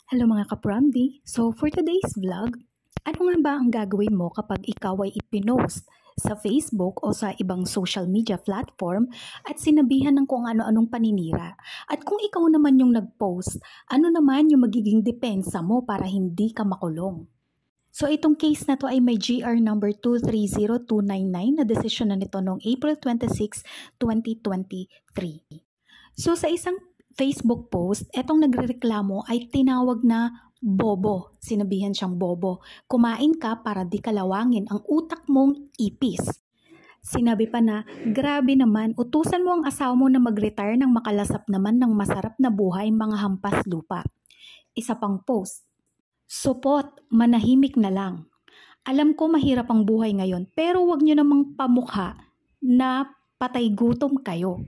Hello mga kapramdi! So for today's vlog, ano nga ba ang gagawin mo kapag ikaw ay ipinost sa Facebook o sa ibang social media platform at sinabihan ng kung ano-anong paninira? At kung ikaw naman yung nag-post, ano naman yung magiging depensa mo para hindi ka makulong? So itong case na to ay may GR number 230299 na desisyon na nito noong April 26, 2023. So sa isang Facebook post, etong nagrereklamo ay tinawag na bobo. Sinabihan siyang bobo. Kumain ka para di kalawangin ang utak mong ipis. Sinabi pa na, grabe naman, utusan mo ang asawa mo na mag-retire nang makalasap naman ng masarap na buhay mga hampas lupa. Isa pang post, supot, manahimik na lang. Alam ko mahirap ang buhay ngayon pero wag nyo namang pamukha na patay gutom kayo.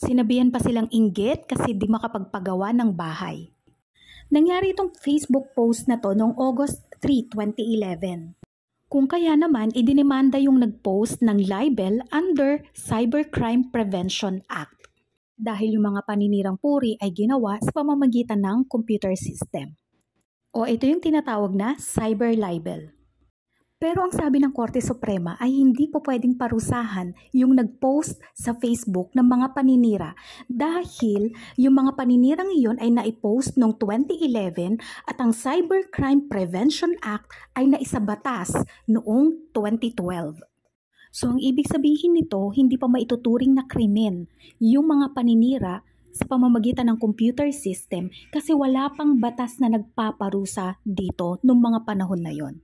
Sinabihan pa silang inggit kasi di makapagpagawa ng bahay. Nangyari itong Facebook post na to noong August 3, 2011. Kung kaya naman, idinimanda yung nag-post ng libel under Cybercrime Prevention Act dahil yung mga paninirang puri ay ginawa sa pamamagitan ng computer system. O ito yung tinatawag na cyber libel. Pero ang sabi ng Korte Suprema ay hindi po pwedeng parusahan yung nag-post sa Facebook ng mga paninira dahil yung mga paninirang iyon ay naipost noong 2011 at ang Cybercrime Prevention Act ay naisabatas noong 2012. So ang ibig sabihin nito, hindi pa maituturing na krimen yung mga paninira sa pamamagitan ng computer system kasi wala pang batas na nagpaparusa dito noong mga panahon na yon.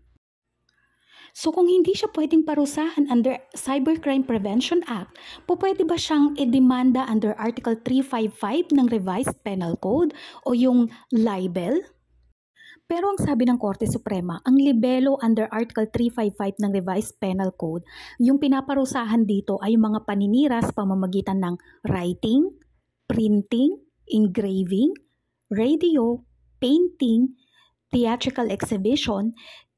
So kung hindi siya pwedeng parusahan under Cybercrime Prevention Act, pwede ba siyang idemanda under Article 355 ng Revised Penal Code o yung libel? Pero ang sabi ng Korte Suprema, ang libelo under Article 355 ng Revised Penal Code, yung pinaparusahan dito ay yung mga paninira sa pamamagitan ng writing, printing, engraving, radio, painting, theatrical exhibition.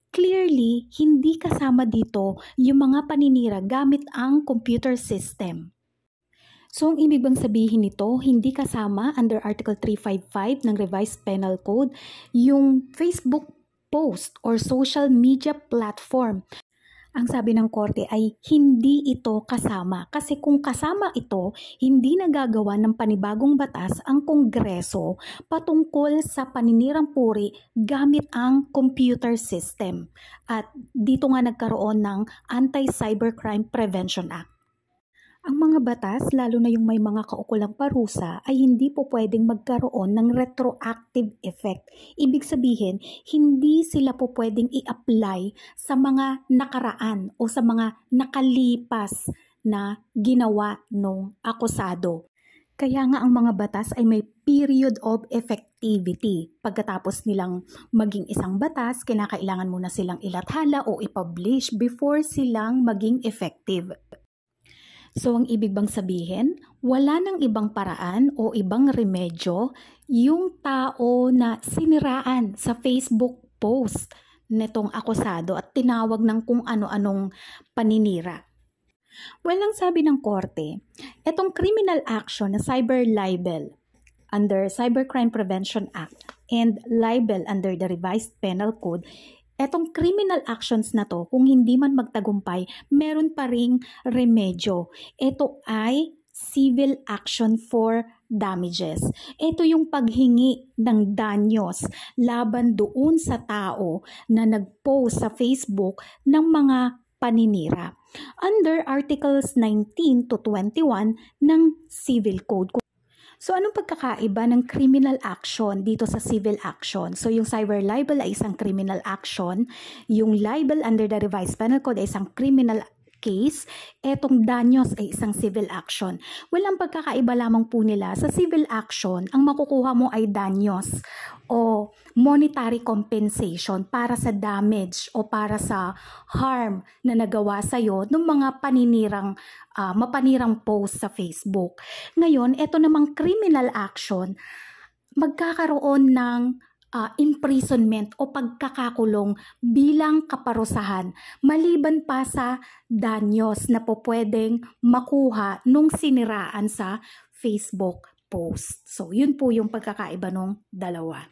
Clearly, hindi kasama dito yung mga paninira gamit ang computer system. So, ang ibig bang sabihin nito, hindi kasama under Article 355 ng Revised Penal Code yung Facebook post or social media platform. Ang sabi ng korte ay hindi ito kasama kasi kung kasama ito, hindi nagagawa ng panibagong batas ang Kongreso patungkol sa paninirang puri gamit ang computer system. At dito nga nagkaroon ng Anti-Cybercrime Prevention Act. Ang mga batas, lalo na yung may mga kaukulang parusa, ay hindi po pwedeng magkaroon ng retroactive effect. Ibig sabihin, hindi sila po pwedeng i-apply sa mga nakaraan o sa mga nakalipas na ginawa ng akusado. Kaya nga ang mga batas ay may period of effectivity. Pagkatapos nilang maging isang batas, kinakailangan muna silang ilathala o i-publish before silang maging effective. So, ang ibig bang sabihin, wala nang ibang paraan o ibang remedyo yung tao na siniraan sa Facebook post netong akusado at tinawag ng kung ano-anong paninira. Well, ang sabi ng korte, etong criminal action na cyber libel under Cybercrime Prevention Act and libel under the Revised Penal Code, etong criminal actions na to, kung hindi man magtagumpay, meron pa ring remedyo. Ito ay civil action for damages. Ito yung paghingi ng danyos laban doon sa tao na nag-post sa Facebook ng mga paninira. Under Articles 19 to 21 ng Civil Code. So, anong pagkakaiba ng criminal action dito sa civil action? So, yung cyber libel ay isang criminal action. Yung libel under the Revised Penal Code ay isang criminal case. Etong danyos ay isang civil action. Well, ang pagkakaiba lamang po nila sa civil action, ang makukuha mo ay danyos o monetary compensation para sa damage o para sa harm na nagawa sa'yo ng mga mapanirang post sa Facebook. Ngayon, ito namang criminal action, magkakaroon ng imprisonment o pagkakakulong bilang kaparusahan maliban pa sa danyos na po pwedeng makuha nung siniraan sa Facebook post. So, yun po yung pagkakaiba ng dalawa.